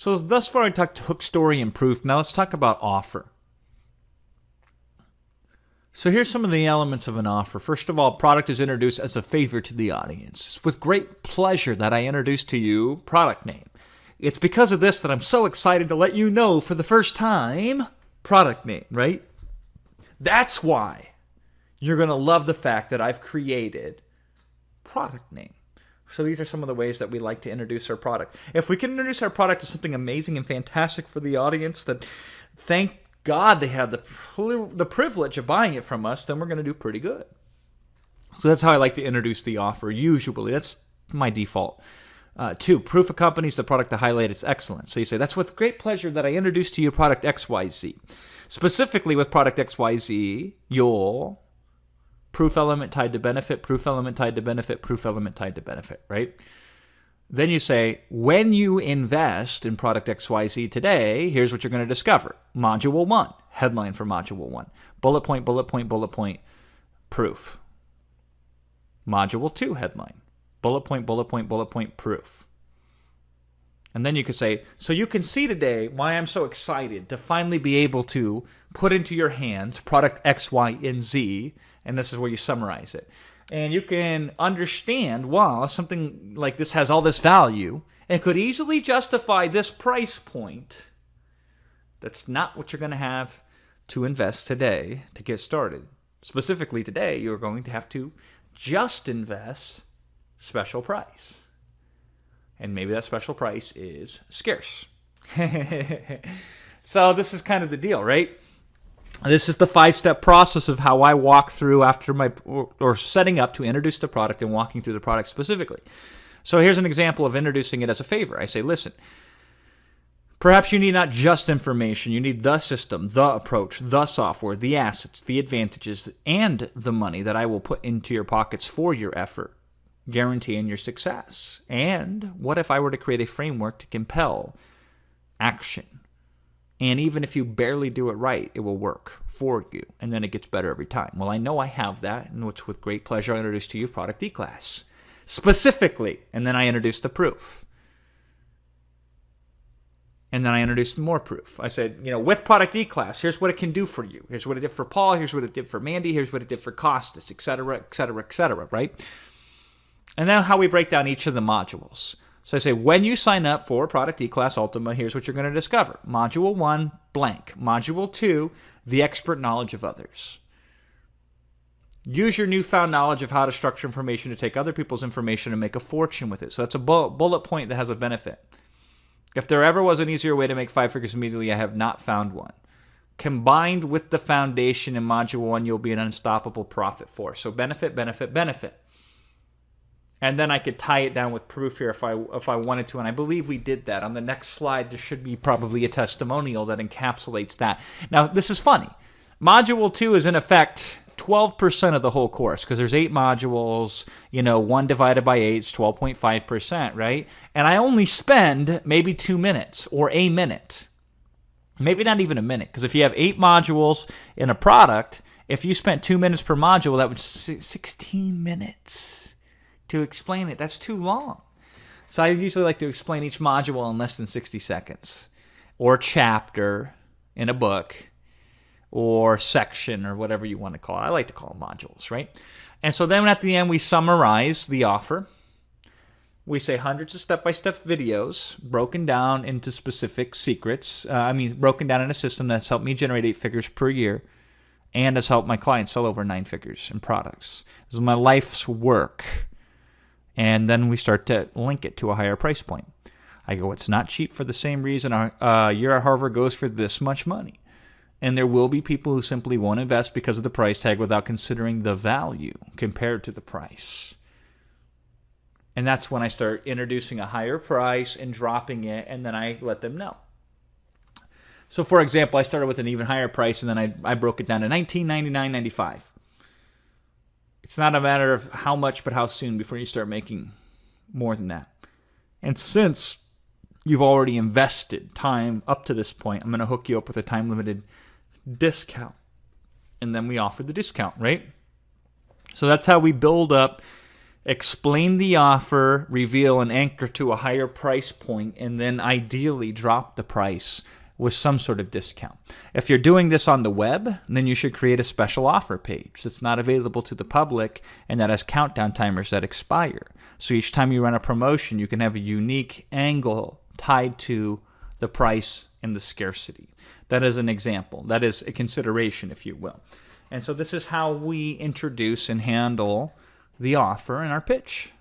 So thus far I talked hook, story, and proof. Now let's talk about offer. So here's some of the elements of an offer. First of all, product is introduced as a favor to the audience. It's with great pleasure that I introduce to you product name. It's because of this that I'm so excited to let you know for the first time product name, right? That's why you're going to love the fact that I've created product name. So these are some of the ways that we like to introduce our product. If we can introduce our product to something amazing and fantastic for the audience, that thank God they have the privilege of buying it from us, then we're going to do pretty good. So that's how I like to introduce the offer. Usually, that's my default. 2, proof accompanies the product to highlight its excellence. So you say, that's with great pleasure that I introduce to you product XYZ. Specifically with product XYZ, you'll proof element tied to benefit, proof element tied to benefit, proof element tied to benefit, right? Then you say, when you invest in product XYZ today, here's what you're going to discover. Module 1, headline for Module 1. Bullet point, bullet point, bullet point, proof. Module 2, headline. Bullet point, bullet point, bullet point, proof. And then you could say, so you can see today why I'm so excited to finally be able to put into your hands product X, Y, and Z, and this is where you summarize it. And you can understand why something like this has all this value and could easily justify this price point. That's not what you're going to have to invest today to get started. Specifically today, you're going to have to just invest special price. And maybe that special price is scarce. So this is kind of the deal, right? This is the 5-step process of how I walk through after or setting up to introduce the product and walking through the product specifically. So here's an example of introducing it as a favor. I say, listen, perhaps you need not just information. You need the system, the approach, the software, the assets, the advantages, and the money that I will put into your pockets for your effort, guaranteeing your success. And what if I were to create a framework to compel action? And even if you barely do it right, it will work for you. And then it gets better every time. Well, I know I have that, and it's with great pleasure I introduce to you Product E-Class. Specifically, and then I introduce the proof. And then I introduced more proof. I said, with Product E-Class, here's what it can do for you. Here's what it did for Paul. Here's what it did for Mandy. Here's what it did for Costas, et cetera, et cetera, et cetera, right? And then how we break down each of the modules. So I say, when you sign up for Product E-Class Ultima, here's what you're going to discover. Module 1, blank. Module 2, the expert knowledge of others. Use your newfound knowledge of how to structure information to take other people's information and make a fortune with it. So that's a bullet point that has a benefit. If there ever was an easier way to make 5 figures immediately, I have not found one. Combined with the foundation in Module 1, you'll be an unstoppable profit force. So benefit, benefit, benefit. And then I could tie it down with proof here if I wanted to, and I believe we did that. On the next slide, there should be probably a testimonial that encapsulates that. Now, this is funny. Module 2 is, in effect, 12% of the whole course, because there's 8 modules, 1 divided by 8 is 12.5%, right? And I only spend maybe 2 minutes or a minute. Maybe not even a minute, because if you have 8 modules in a product, if you spent 2 minutes per module, that would 16 minutes. To explain it, that's too long. So I usually like to explain each module in less than 60 seconds, or chapter in a book, or section, or whatever you want to call it. I like to call them modules, right? And so then at the end, we summarize the offer. We say hundreds of step-by-step videos broken down into specific secrets. Broken down in a system that's helped me generate 8 figures per year and has helped my clients sell over 9 figures in products. This is my life's work. And then we start to link it to a higher price point. I go, it's not cheap for the same reason a year at Harvard goes for this much money. And there will be people who simply won't invest because of the price tag without considering the value compared to the price. And that's when I start introducing a higher price and dropping it, and then I let them know. So for example, I started with an even higher price, and then I broke it down to $19.99.95. It's not a matter of how much, but how soon before you start making more than that. And since you've already invested time up to this point, I'm going to hook you up with a time-limited discount. And then we offer the discount, right? So that's how we build up explain the offer, reveal an anchor to a higher price point, and then ideally drop the price with some sort of discount. If you're doing this on the web, then you should create a special offer page that's not available to the public and that has countdown timers that expire. So each time you run a promotion, you can have a unique angle tied to the price and the scarcity. That is an example. That is a consideration, if you will. And so this is how we introduce and handle the offer in our pitch.